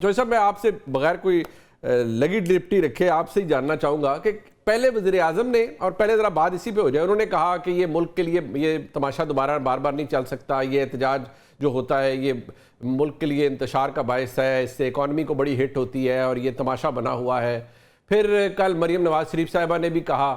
जो साहब, मैं आपसे बगैर कोई लगी लिपटी रखे आपसे ही जानना चाहूँगा कि पहले वज़ीर आज़म ने, और पहले ज़रा बात इसी पे हो जाए, उन्होंने कहा कि ये मुल्क के लिए ये तमाशा दोबारा बार बार नहीं चल सकता, ये एहतजाज जो होता है ये मुल्क के लिए इंतशार का बायस है, इससे इकॉनमी को बड़ी हिट होती है और ये तमाशा बना हुआ है। फिर कल मरीम नवाज शरीफ साहिबा ने भी कहा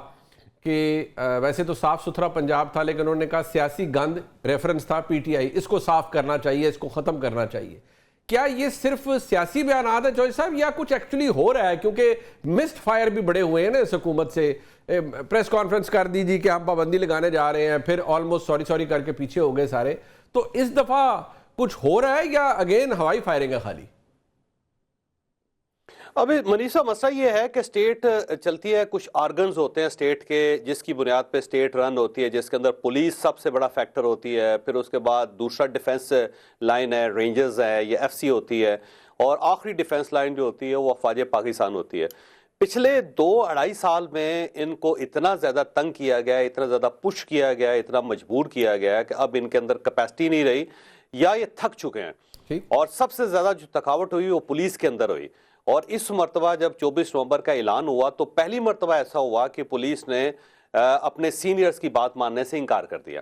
कि वैसे तो साफ़ सुथरा पंजाब था, लेकिन उन्होंने कहा सियासी गंद, रेफरेंस था पीटीआई, इसको साफ़ करना चाहिए, इसको ख़त्म करना चाहिए। क्या ये सिर्फ सियासी बयान है चौधरी साहब, या कुछ एक्चुअली हो रहा है? क्योंकि मिस्ड फायर भी बड़े हुए हैं ना इस हुकूमत से। प्रेस कॉन्फ्रेंस कर दीजिए कि हम पाबंदी लगाने जा रहे हैं, फिर ऑलमोस्ट सॉरी सॉरी करके पीछे हो गए सारे। तो इस दफा कुछ हो रहा है या अगेन हवाई फायरिंग है खाली? अभी मनीषा, मसला ये है कि स्टेट चलती है, कुछ ऑर्गन्स होते हैं स्टेट के जिसकी बुनियाद पे स्टेट रन होती है, जिसके अंदर पुलिस सबसे बड़ा फैक्टर होती है, फिर उसके बाद दूसरा डिफेंस लाइन है, रेंजर्स है, ये एफसी होती है, और आखिरी डिफेंस लाइन जो होती है वो अफवाज पाकिस्तान होती है। पिछले 2-2.5 साल में इनको इतना ज्यादा तंग किया गया, इतना ज्यादा पुश किया गया, इतना मजबूर किया गया कि अब इनके अंदर कैपेसिटी नहीं रही, या ये थक चुके हैं। और सबसे ज्यादा जो थकावट हुई वो पुलिस के अंदर हुई। और इस मरतबा जब 24 नवंबर का ऐलान हुआ तो पहली मरतबा ऐसा हुआ कि पुलिस ने अपने सीनियर्स की बात मानने से इनकार कर दिया।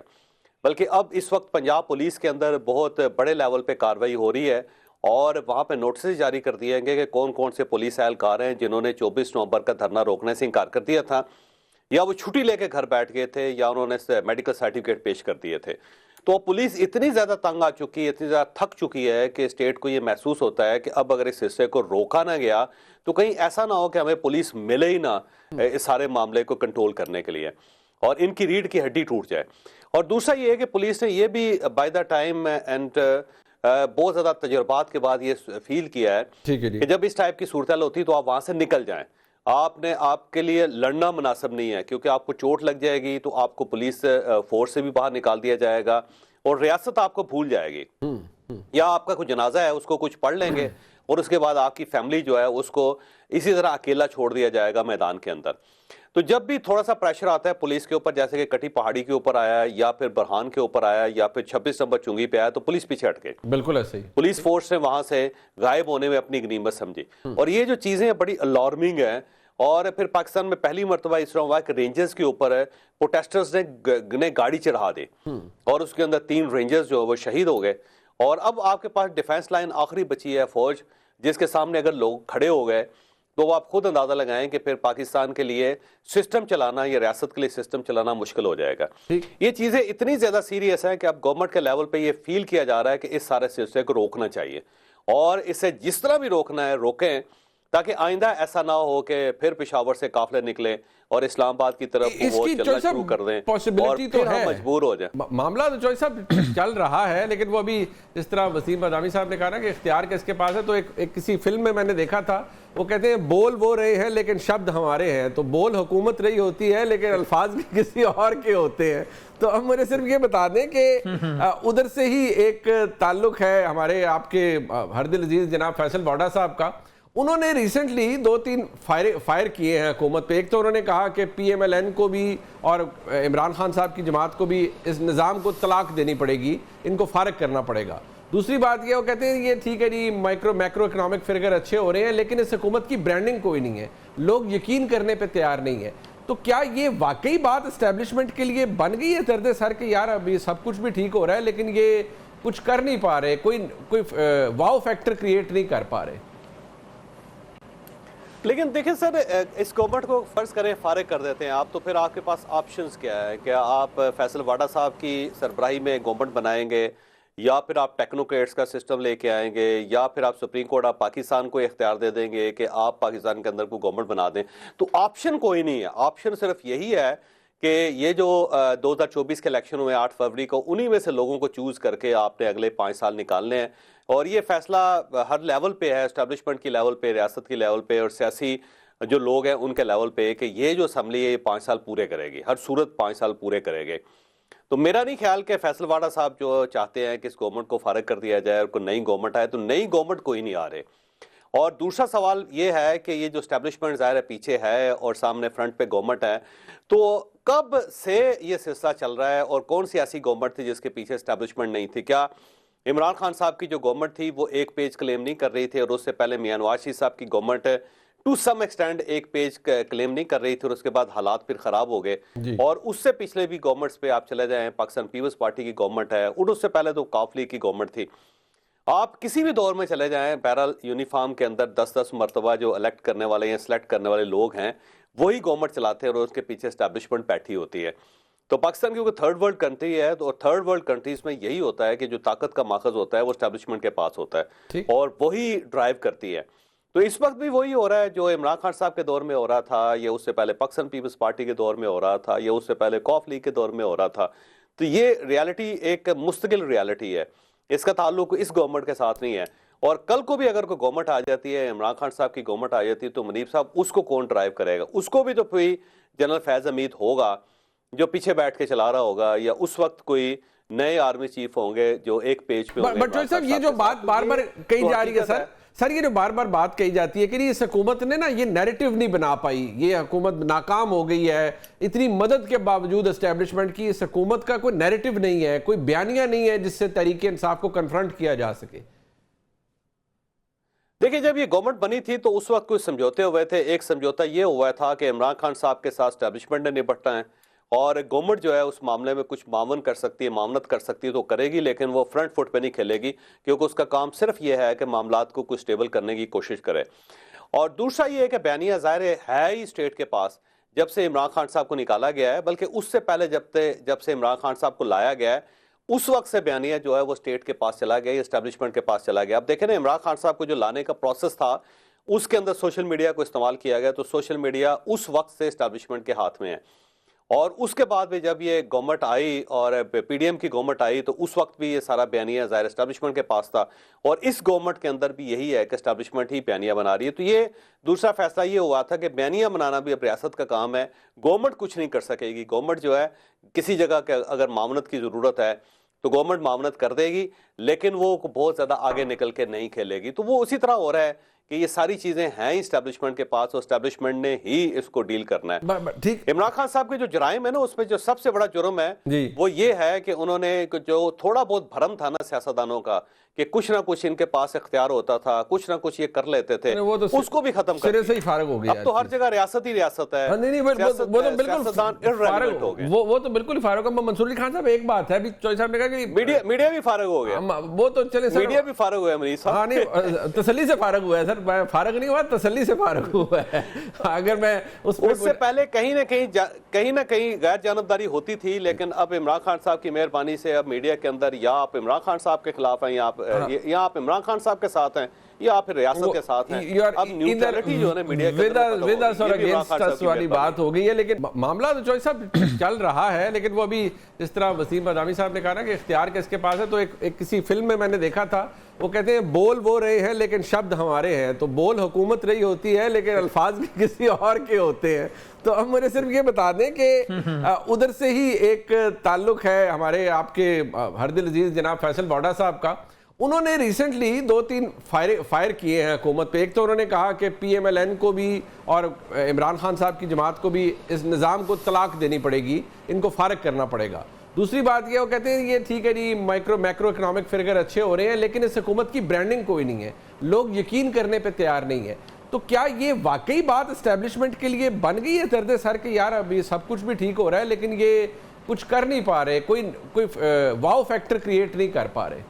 बल्कि अब इस वक्त पंजाब पुलिस के अंदर बहुत बड़े लेवल पे कार्रवाई हो रही है और वहां पे नोटिस जारी कर दिए गए कि कौन कौन से पुलिस एहलकार हैं जिन्होंने 24 नवंबर का धरना रोकने से इनकार कर दिया था, या वो छुट्टी लेके घर बैठ गए थे, या उन्होंने मेडिकल सर्टिफिकेट पेश कर दिए थे। तो पुलिस इतनी ज्यादा तंग आ चुकी है, इतनी ज्यादा थक चुकी है कि स्टेट को ये महसूस होता है कि अब अगर इस हिस्से को रोका ना गया तो कहीं ऐसा ना हो कि हमें पुलिस मिले ही ना इस सारे मामले को कंट्रोल करने के लिए, और इनकी रीढ़ की हड्डी टूट जाए। और दूसरा ये है कि पुलिस ने ये भी बाय द टाइम एंड बहुत ज्यादा तजुर्बात के बाद ये फील किया है कि जब इस टाइप की सूरत होती है तो आप वहां से निकल जाएं। आपके लिए लड़ना मुनासिब नहीं है, क्योंकि आपको चोट लग जाएगी तो आपको पुलिस फोर्स से भी बाहर निकाल दिया जाएगा और रियासत आपको भूल जाएगी, या आपका कोई जनाजा है उसको कुछ पढ़ लेंगे और उसके बाद आपकी फैमिली जो है उसको इसी तरह अकेला छोड़ दिया जाएगा मैदान के अंदर। तो जब भी थोड़ा सा प्रेशर आता है पुलिस के ऊपर, जैसे कि कटी पहाड़ी के ऊपर आया, या फिर बरहान के ऊपर आया, या फिर 26 नंबर चुंगी पे आया, तो पुलिस पीछे हट गई। बिल्कुल ऐसे ही पुलिस फोर्स ने वहां से गायब होने में अपनी गनीमत समझी। और ये जो चीजें बड़ी अलार्मिंग है। और फिर पाकिस्तान में पहली मरतबा इस तरह हुआ कि रेंजर्स के ऊपर प्रोटेस्टर्स ने गाड़ी चढ़ा दी और उसके अंदर 3 रेंजर्स जो है वो शहीद हो गए। और अब आपके पास डिफेंस लाइन आखिरी बची है, फौज, जिसके सामने अगर लोग खड़े हो गए तो आप खुद अंदाजा लगाएं कि फिर पाकिस्तान के लिए सिस्टम चलाना या रियासत के लिए सिस्टम चलाना मुश्किल हो जाएगा। ये चीजें इतनी ज्यादा सीरियस हैं कि अब गवर्नमेंट के लेवल पे ये फील किया जा रहा है कि इस सारे सिलसिले को रोकना चाहिए, और इसे जिस तरह भी रोकना है रोकें, ताकि आइंदा ऐसा ना हो कि फिर पेशावर से काफिले निकले और इस्लामाबाद की तरफ वो चलना शुरू कर दें और फिर हम मजबूर हो जाए। मामला तो चौधरी साहब चल रहा है, लेकिन वो अभी जिस तरह वसीम बदामी साहब ने कहा ना कि इख्तियार किसके पास है, तो एक किसी फिल्म में मैंने देखा था, वो कहते हैं बोल वो रहे हैं लेकिन शब्द हमारे हैं। तो बोल हुकूमत रही होती है लेकिन अल्फाज भी किसी और के होते हैं। तो अब मुझे सिर्फ ये बता दें कि उधर से ही एक ताल्लुक है हमारे आपके हरदिल अजीज जनाब फैसल बॉडा साहब का। उन्होंने रिसेंटली 2-3 फायर किए हैं हुकूमत पे। एक तो उन्होंने कहा कि PMLN को भी और इमरान खान साहब की जमात को भी इस निज़ाम को तलाक देनी पड़ेगी, इनको फारग करना पड़ेगा। दूसरी बात ये, वो कहते हैं ये ठीक है जी, मैक्रो इकोनॉमिक फिगर अच्छे हो रहे हैं, लेकिन इस हुकूमत की ब्रांडिंग कोई नहीं है, लोग यकीन करने पर तैयार नहीं है। तो क्या ये वाकई बात इस्टेब्लिशमेंट के लिए बन गई है दर्द सर कि यार अभी सब कुछ भी ठीक हो रहा है लेकिन ये कुछ कर नहीं पा रहे, कोई वाव फैक्टर क्रिएट नहीं कर पा रहे? लेकिन देखिए सर, इस गवर्नमेंट को फर्ज करें फारिग कर देते हैं आप, तो फिर आपके पास ऑप्शंस क्या है? क्या आप फैसल वाडा साहब की सरबराही में गवर्नमेंट बनाएंगे, या फिर आप टेक्नोक्रेट्स का सिस्टम लेके आएंगे, या फिर आप सुप्रीम कोर्ट ऑफ पाकिस्तान को इख्तियार दे देंगे कि आप पाकिस्तान के अंदर को गवर्नमेंट बना दें? तो ऑप्शन कोई नहीं है। ऑप्शन सिर्फ यही है कि ये जो 2024 के इलेक्शन हुए 8 फरवरी को, उन्हीं में से लोगों को चूज करके आपने अगले 5 साल निकालने हैं। और ये फैसला हर लेवल पे है, एस्टेब्लिशमेंट की लेवल पे, रियासत की लेवल पे, और सियासी जो लोग हैं उनके लेवल पे, कि ये जो असम्बली है ये 5 साल पूरे करेगी, हर सूरत 5 साल पूरे करेंगे। तो मेरा नहीं ख्याल कि फैसल वाडा साहब जो चाहते हैं कि इस गवर्नमेंट को फारिग कर दिया जाए और कोई नई गवर्नमेंट आए, तो नई गवर्नमेंट कोई नहीं आ रहे। और दूसरा सवाल ये है कि ये जो एस्टेब्लिशमेंट ज़ाहिर है पीछे है और सामने फ्रंट पे गवर्नमेंट है, तो कब से ये सिलसिला चल रहा है और कौन सियासी गवर्नमेंट थी जिसके पीछे एस्टेब्लिशमेंट नहीं थी? क्या इमरान खान साहब की जो गवर्नमेंट थी वो एक पेज क्लेम नहीं कर रही थी, और उससे पहले मियां नवाज शरीफ साहब की गवर्नमेंट टू सम एक्सटेंड एक पेज क्लेम नहीं कर रही थी, और उसके बाद हालात फिर खराब हो गए। और उससे पिछले भी गवर्नमेंट्स पे आप चले जाएं, पाकिस्तान पीपल्स पार्टी की गवर्नमेंट है, और उससे पहले तो काफ लीग की गवर्नमेंट थी। आप किसी भी दौर में चले जाएं, बहरहाल यूनिफॉर्म के अंदर 10-10 मरतबा जो इलेक्ट करने वाले या सिलेक्ट करने वाले लोग हैं वही गवर्नमेंट चलाते हैं, और उसके पीछे एस्टैब्लिशमेंट बैठी होती है। तो पाकिस्तान क्योंकि थर्ड वर्ल्ड कंट्री है, तो थर्ड वर्ल्ड कंट्रीज में यही होता है कि जो ताकत का माखज होता है वो एस्टैब्लिशमेंट के पास होता है, और वही ड्राइव करती है। तो इस वक्त भी वही हो रहा है जो इमरान खान साहब के दौर में हो रहा था, या उससे पहले पाकिस्तान पीपल्स पार्टी के दौर में हो रहा था, या उससे पहले कॉफ लीग के दौर में हो रहा था। तो ये रियलिटी एक मुस्तकिल रियलिटी है, इसका ताल्लुक इस गवर्नमेंट के साथ नहीं है। और कल को भी अगर कोई गवर्नमेंट आ जाती है, इमरान खान साहब की गवर्नमेंट आ जाती है, तो मुनीब साहब उसको कौन ड्राइव करेगा? उसको भी तो कोई जनरल फैज हमीद होगा जो पीछे बैठ के चला रहा होगा, या उस वक्त कोई नए आर्मी चीफ होंगे जो एक पेज पे होंगे। बट साहब ये जो बात बार बार कही जा रही है सर, ये जो बार बार बात कही जाती है कि इस हुकूमत ने ना ये नैरेटिव नहीं बना पाई, ये हुकूमत नाकाम हो गई है, इतनी मदद के बावजूद एस्टेब्लिशमेंट की इस हुकूमत का कोई नैरेटिव नहीं है, कोई बयानिया नहीं है जिससे तरीके इंसाफ को कन्फ्रंट किया जा सके। देखिए, जब ये गवर्नमेंट बनी थी तो उस वक्त कुछ समझौते हुए थे। एक समझौता ये हुआ था कि इमरान खान साहब के साथ एस्टैब्लिशमेंट ने निपटना है, और गवर्नमेंट जो है उस मामले में कुछ मावन कर सकती है, मामनत कर सकती है तो करेगी, लेकिन वो फ्रंट फुट पे नहीं खेलेगी, क्योंकि उसका काम सिर्फ ये है कि मामलात को कुछ स्टेबल करने की कोशिश करे। और दूसरा ये है कि बयानिया ज़ाहिर है ही स्टेट के पास जब से इमरान खान साहब को निकाला गया है, बल्कि उससे पहले जब से इमरान खान साहब को लाया गया है उस वक्त से बयानिया जो है वो स्टेट के पास चला गया, एस्टैब्लिशमेंट के पास चला गया। अब देखें ना, इमरान खान साहब को जो लाने का प्रोसेस था उसके अंदर सोशल मीडिया को इस्तेमाल किया गया, तो सोशल मीडिया उस वक्त से एस्टैब्लिशमेंट के हाथ में है। और उसके बाद भी जब ये गवर्नमेंट आई और पीडीएम की गवर्नमेंट आई, तो उस वक्त भी ये सारा बयानिया ज़ाहिर एस्टैब्लिशमेंट के पास था, और इस गवर्नमेंट के अंदर भी यही है कि एस्टैब्लिशमेंट ही बयानिया बना रही है। तो ये दूसरा फैसला ये हुआ था कि बयानिया बनाना भी अब रियासत का काम है, गवर्नमेंट कुछ नहीं कर सकेगी। गवर्नमेंट जो है किसी जगह के अगर मामनत की ज़रूरत है तो गवर्नमेंट मामनत कर देगी, लेकिन वो बहुत ज़्यादा आगे निकल के नहीं खेलेगी। तो वो उसी तरह हो रहा है कि ये सारी चीजें हैं एस्टैब्लिशमेंट के पास, और एस्टैब्लिशमेंट ने ही इसको डील करना है। ठीक, इमरान खान साहब के जो जुराइम है ना, उसमें जो सबसे बड़ा जुर्म है वो ये है कि उन्होंने जो थोड़ा बहुत भरम था ना सियासतदानों का कि कुछ ना कुछ इनके पास इख्तियार होता था, कुछ ना कुछ ये कर लेते थे, वो तो उसको भी खत्म कर से ही फारग हो गया। अब तो हर जगह रियासत ही रियासत है। नहीं, वो तो बिल्कुल वो तो बिल्कुल ही फारग है। मंसूर अली खान साहब, एक बात है, अभी चौधरी साहब ने कहा कि मीडिया भी फारग हो गया, वो तो चले मीडिया भी फारग हुआ है। हाँ, नहीं, तसल्ली से फारग हुआ है सर, फारग नहीं हुआ, तसल्ली से फारग हुआ है। अगर मैं उससे पहले कहीं ना कहीं गैर जानबदारी होती थी, लेकिन अब इमरान खान साहब की मेहरबानी से अब मीडिया के अंदर या आप इमरान खान साहब के खिलाफ हैं, या आप इमरान खान साहब के साथ हैं, या आप रियासत के साथ हैं। अब न्यूट्रलिटी जो है मीडिया के अंदर वाली बात हो गई है। लेकिन मामला तो चौधरी साहब चल रहा है, लेकिन वो अभी जिस तरह वसीम बदामी साहब ने कहा ना कि इख्तियार किसके पास है, तो एक किसी फिल्म में मैंने देखा था, वो कहते हैं बोल वो रहे हैं लेकिन शब्द हमारे हैं। तो बोल हुकूमत रही होती है लेकिन अल्फाज भी किसी और के होते हैं। तो अब मुझे सिर्फ ये बता दें कि उधर से ही एक ताल्लुक है हमारे आपके हरदिल अजीज जनाब फैसल वाडा साहब का। उन्होंने रिसेंटली 2-3 फायर किए हैं हुकूमत पे। एक तो उन्होंने कहा कि PMLN को भी और इमरान खान साहब की जमात को भी इस निज़ाम को तलाक देनी पड़ेगी, इनको फारग करना पड़ेगा। दूसरी बात ये, वो कहते हैं ये ठीक है जी, मैक्रो इकोनॉमिक फिगर अच्छे हो रहे हैं, लेकिन इस हुकूमत की ब्रांडिंग कोई नहीं है, लोग यकीन करने पर तैयार नहीं है। तो क्या ये वाकई बात एस्टेब्लिशमेंट के लिए बन गई है दर्द सर कि यार अभी सब कुछ भी ठीक हो रहा है लेकिन ये कुछ कर नहीं पा रहे, कोई वाव फैक्टर क्रिएट नहीं कर पा रहे?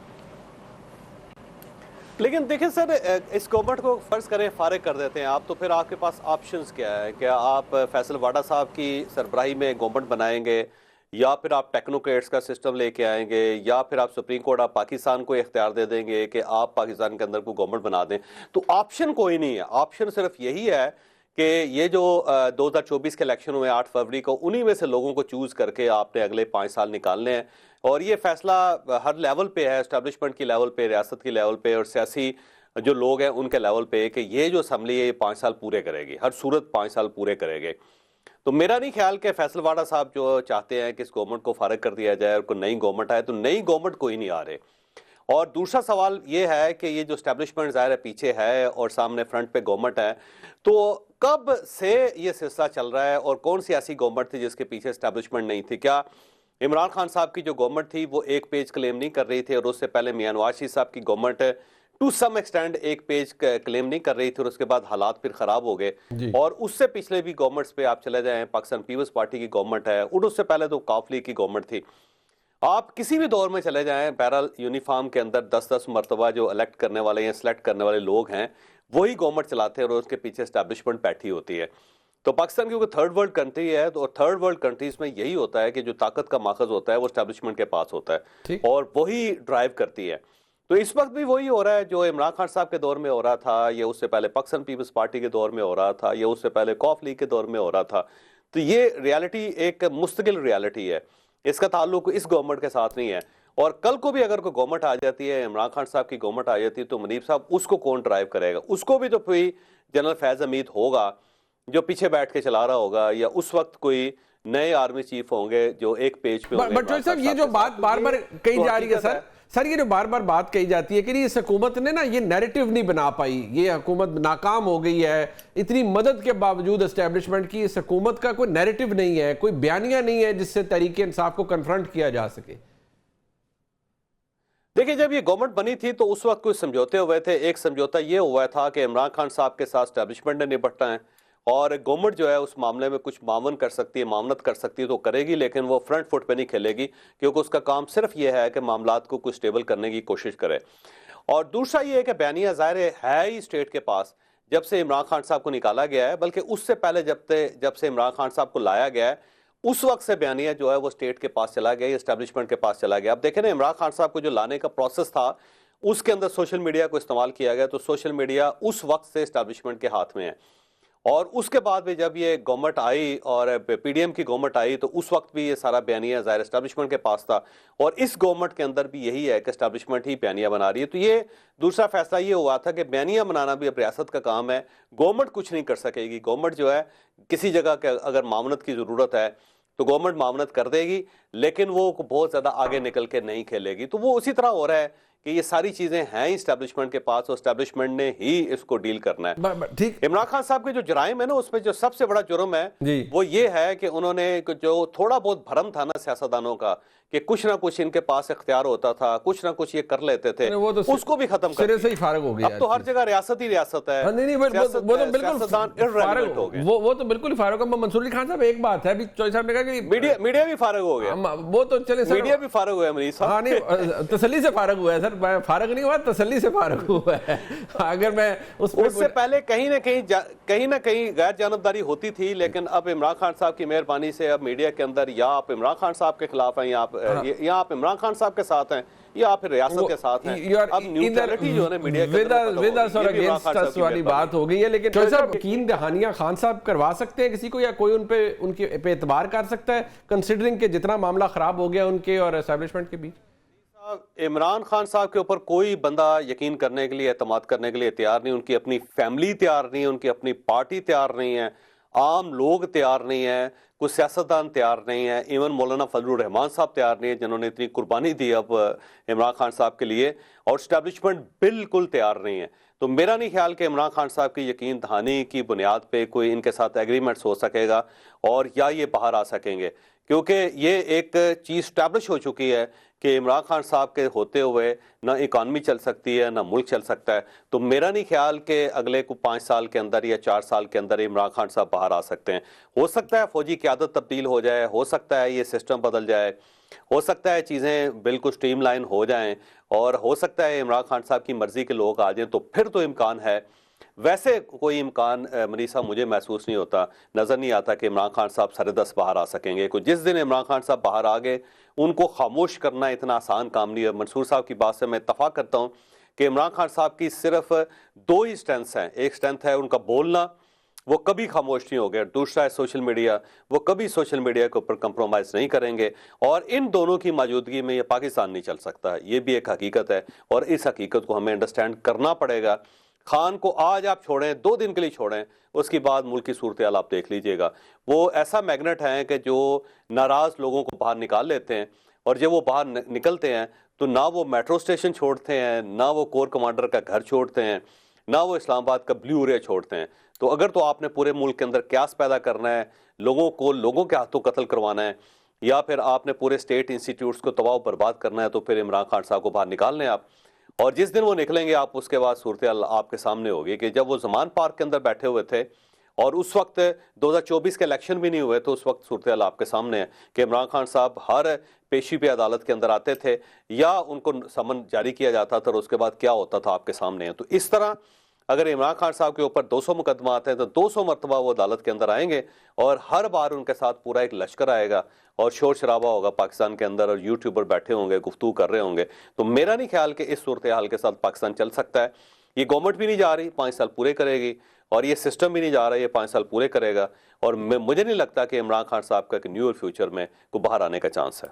लेकिन देखिए सर, इस गवर्नमेंट को फर्ज करें फारिग कर देते हैं आप, तो फिर आपके पास ऑप्शंस क्या है? क्या आप फैसल वाडा साहब की सरबराही में गवर्नमेंट बनाएंगे, या फिर आप टेक्नोक्रेट्स का सिस्टम लेके आएंगे, या फिर आप सुप्रीम कोर्ट ऑफ पाकिस्तान को इख्तियार दे देंगे कि आप पाकिस्तान के अंदर को गवर्नमेंट बना दें? तो ऑप्शन कोई नहीं है। ऑप्शन सिर्फ यही है कि ये जो 2024 के इलेक्शन हुए 8 फरवरी को, उन्हीं में से लोगों को चूज करके आपने अगले 5 साल निकालने हैं। और ये फैसला हर लेवल पे है, एस्टैब्लिशमेंट की लेवल पे, रियासत की लेवल पे, और सियासी जो लोग हैं उनके लेवल पे, कि ये जो असम्बली है ये 5 साल पूरे करेगी, हर सूरत 5 साल पूरे करेंगे। तो मेरा नहीं ख्याल कि फैसल वाडा साहब जो चाहते हैं कि इस गवर्नमेंट को फारिग कर दिया जाए और कोई नई गवर्नमेंट आए, तो नई गवर्नमेंट कोई नहीं आ रहे। और दूसरा सवाल ये है कि ये जो एस्टैब्लिशमेंट ज़ाहिर है पीछे है और सामने फ्रंट पे गवर्नमेंट है, तो कब से ये सिलसिला चल रहा है और कौन सी ऐसी गवर्नमेंट थी जिसके पीछे एस्टैब्लिशमेंट नहीं थी? क्या इमरान खान साहब की जो गवर्नमेंट थी वो एक पेज क्लेम नहीं कर रही थी, और उससे पहले मियां नवाज शरीफ साहब की गवर्नमेंट टू सम एक्सटेंड एक पेज क्लेम नहीं कर रही थी, और उसके बाद हालात फिर खराब हो गए। और उससे पिछले भी गवर्नमेंट्स पे आप चले जाएं, पाकिस्तान पीपल्स पार्टी की गवर्नमेंट है, और उससे पहले तो काफ लीग की गवर्नमेंट थी। आप किसी भी दौर में चले जाएं, बहरहाल यूनिफॉर्म के अंदर 10-10 मरतबा जो इलेक्ट करने वाले या सिलेक्ट करने वाले लोग हैं वही गवर्नमेंट चलाते हैं, और उसके पीछे एस्टैब्लिशमेंट बैठी होती है। तो पाकिस्तान क्योंकि थर्ड वर्ल्ड कंट्री है, तो थर्ड वर्ल्ड कंट्रीज में यही होता है कि जो ताकत का माखज होता है वो एस्टैब्लिशमेंट के पास होता है, और वही ड्राइव करती है। तो इस वक्त भी वही हो रहा है जो इमरान खान साहब के दौर में हो रहा था, या उससे पहले पाकिस्तान पीपल्स पार्टी के दौर में हो रहा था, या उससे पहले कॉफ लीग के दौर में हो रहा था। तो ये रियलिटी एक मुस्तकिल रियलिटी है, इसका ताल्लुक इस गवर्नमेंट के साथ नहीं है। और कल को भी अगर कोई गवर्नमेंट आ जाती है, इमरान खान साहब की गवर्नमेंट आ जाती है, तो मुनीब साहब उसको कौन ड्राइव करेगा? उसको भी तो कोई जनरल फैज हमीद होगा जो पीछे बैठ के चला रहा होगा, या उस वक्त कोई नए आर्मी चीफ होंगे जो एक पेज पे होंगे। बट साहब ये जो बात बार बार कही जा रही है सर ये जो बार बार बात कही जाती है कि इस हुकूमत ने ना ये नैरेटिव नहीं बना पाई, ये हुकूमत नाकाम हो गई है, इतनी मदद के बावजूद एस्टेब्लिशमेंट की इस हुकूमत का कोई नैरेटिव नहीं है, कोई बयानिया नहीं है जिससे तहरीक इंसाफ को कन्फ्रंट किया जा सके। देखिए, जब ये गवर्नमेंट बनी थी तो उस वक्त कुछ समझौते हुए थे। एक समझौता ये हुआ था कि इमरान खान साहब के साथ एस्टेब्लिशमेंट ने निपटना है, और गवर्नमेंट जो है उस मामले में कुछ मामन कर सकती है, मामनत कर सकती है तो करेगी, लेकिन वो फ्रंट फुट पे नहीं खेलेगी, क्योंकि उसका काम सिर्फ ये है कि मामलात को कुछ स्टेबल करने की कोशिश करे। और दूसरा ये है कि बयानिया ज़ाहिर है ही स्टेट के पास जब से इमरान खान साहब को निकाला गया है, बल्कि उससे पहले जब से इमरान खान साहब को लाया गया है उस वक्त से बयानिया जो है वो स्टेट के पास चला गया, एस्टेब्लिशमेंट के पास चला गया। अब देखें ना, इमरान खान साहब को जो लाने का प्रोसेस था उसके अंदर सोशल मीडिया को इस्तेमाल किया गया, तो सोशल मीडिया उस वक्त से एस्टेब्लिशमेंट के हाथ में है। और उसके बाद भी जब ये गवर्नमेंट आई और पीडीएम की गवर्नमेंट आई, तो उस वक्त भी ये सारा बयानिया ज़ाहिर एस्टेब्लिशमेंट के पास था, और इस गवर्नमेंट के अंदर भी यही है कि एस्टेब्लिशमेंट ही बयानिया बना रही है। तो ये दूसरा फैसला ये हुआ था कि बयानिया बनाना भी अब रियासत का काम है, गवर्नमेंट कुछ नहीं कर सकेगी। गवर्नमेंट जो है किसी जगह के अगर मामनत की ज़रूरत है तो गवर्नमेंट मामनत कर देगी, लेकिन वो बहुत ज़्यादा आगे निकल के नहीं खेलेगी। तो वो उसी तरह हो रहा है कि ये सारी चीजें हैं इस्टेब्लिशमेंट के पास, और इस्टेब्लिशमेंट ने ही इसको डील करना है। ठीक, इमरान खान साहब के जो जराइम है ना, उसमें जो सबसे बड़ा जुर्म है वो ये है कि उन्होंने जो थोड़ा बहुत भरम था ना सियासतदानों का कि कुछ ना कुछ इनके पास इख्तियार होता था, कुछ ना कुछ ये कर लेते थे, वो तो उसको भी खत्म कर से ही फारग हो गया। अब तो हर जगह रियासत ही रियासत है। नहीं, वो तो बिल्कुल फारग हो गया, वो तो बिल्कुल फारग हो। मंसूर अली खान साहब, एक बात है, अभी चौधरी साहब ने कहा कि मीडिया भी फारग हो गया, वो तो चले मीडिया भी फारग हो गया मनीष साहब। हाँ, नहीं, तसल्ली से फारग हुआ है सर, फारग नहीं हुआ, तसल्ली से फारग हुआ है। अगर मैं उससे पहले कहीं ना कहीं गैर जानबदारी होती थी, लेकिन अब इमरान खान साहब की मेहरबानी से अब मीडिया के अंदर या आप इमरान खान साहब के खिलाफ हैं, या आप इमरान खान साहब के साथ हैं, या आप रियासत के साथ हैं। अब न्यूट्रलिटी जो है मीडिया के अंदर वाली बात हो गई है। लेकिन यकीन दहानियां खान साहब करवा सकते हैं किसी को, या कोई उनके पे एतबार कर सकता है, कंसिडरिंग के जितना मामला खराब हो गया उनके और एस्टेब्लिशमेंट के बीच? इमरान खान साहब के ऊपर कोई बंदा यकीन करने के लिए, एतमाद करने के लिए तैयार नहीं। उनकी अपनी फैमिली तैयार नहीं है, उनकी अपनी पार्टी तैयार नहीं है, आम लोग तैयार नहीं है, कुछ सियासतदान तैयार नहीं है, इवन मौलाना फजलुर रहमान साहब तैयार नहीं है जिन्होंने इतनी कुर्बानी दी अब इमरान खान साहब के लिए, और एस्टेब्लिशमेंट बिल्कुल तैयार नहीं है। तो मेरा नहीं ख्याल कि इमरान खान साहब की यकीन दहानी की बुनियाद पे कोई इनके साथ एग्रीमेंट्स हो सकेगा, और या ये बाहर आ सकेंगे, क्योंकि ये एक चीज़ स्टैब्लिश हो चुकी है कि इमरान खान साहब के होते हुए ना इकॉनमी चल सकती है, ना मुल्क चल सकता है। तो मेरा नहीं ख्याल कि अगले को 5 साल के अंदर या 4 साल के अंदर इमरान खान साहब बाहर आ सकते हैं। हो सकता है फौजी क़यादत तब्दील हो जाए, हो सकता है ये सिस्टम बदल जाए, हो सकता है चीज़ें बिल्कुल स्ट्रीमलाइन हो जाएं, और हो सकता है इमरान खान साहब की मर्जी के लोग आ जाएं, तो फिर तो इम्कान है। वैसे कोई इम्कान मनीषा मुझे महसूस नहीं होता, नज़र नहीं आता कि इमरान खान साहब सरे-दस्त बाहर आ सकेंगे। जिस दिन इमरान खान साहब बाहर आ गए, उनको खामोश करना इतना आसान काम नहीं है। मंसूर साहब की बात से मैं इत्तफाक करता हूँ कि इमरान खान साहब की सिर्फ 2 ही स्ट्रेंथ्स हैं। एक स्ट्रेंथ है उनका बोलना, वो कभी खामोश नहीं हो गया। दूसरा है सोशल मीडिया, वो कभी सोशल मीडिया के ऊपर कंप्रोमाइज़ नहीं करेंगे, और इन दोनों की मौजूदगी में ये पाकिस्तान नहीं चल सकता। ये भी एक हकीकत है, और इस हकीकत को हमें अंडरस्टैंड करना पड़ेगा। खान को आज आप छोड़ें, 2 दिन के लिए छोड़ें, उसके बाद मुल्क की सूरत हाल आप देख लीजिएगा। वो ऐसा मैग्नेट है कि जो नाराज लोगों को बाहर निकाल लेते हैं, और जब वो बाहर निकलते हैं तो ना वो मेट्रो स्टेशन छोड़ते हैं, ना वो कोर कमांडर का घर छोड़ते हैं, ना वो इस्लामाबाद का ब्लू एरिया छोड़ते हैं। तो अगर तो आपने पूरे मुल्क के अंदर क्यास पैदा करना है, लोगों को लोगों के हाथों कत्ल करवाना है, या फिर आपने पूरे स्टेट इंस्टीट्यूट्स को तबाह बर्बाद करना है, तो फिर इमरान खान साहब को बाहर निकाल लें आप। और जिस दिन वो निकलेंगे आप, उसके बाद सूरत हाल आपके सामने होगी कि जब वो जमान पार्क के अंदर बैठे हुए थे और उस वक्त 2024 के इलेक्शन भी नहीं हुए, तो उस वक्त सूरत हाल आपके सामने है कि इमरान खान साहब हर पेशी पे अदालत के अंदर आते थे या उनको समन जारी किया जाता था और उसके बाद क्या होता था आपके सामने है। तो इस तरह अगर इमरान खान साहब के ऊपर 200 मुकदमा आते हैं तो 200 मरतबा वो अदालत के अंदर आएंगे और हर बार उनके साथ पूरा एक लश्कर आएगा और शोर शराबा होगा पाकिस्तान के अंदर, और यूट्यूबर बैठे होंगे, गुफ्तगू कर रहे होंगे। तो मेरा नहीं ख्याल कि इस सूरत हाल के साथ पाकिस्तान चल सकता है। ये गवर्नमेंट भी नहीं जा रही, 5 साल पूरे करेगी, और ये सिस्टम भी नहीं जा रहा, ये 5 साल पूरे करेगा। और मुझे नहीं लगता कि इमरान खान साहब का एक न्यू फ्यूचर में को बाहर आने का चांस है।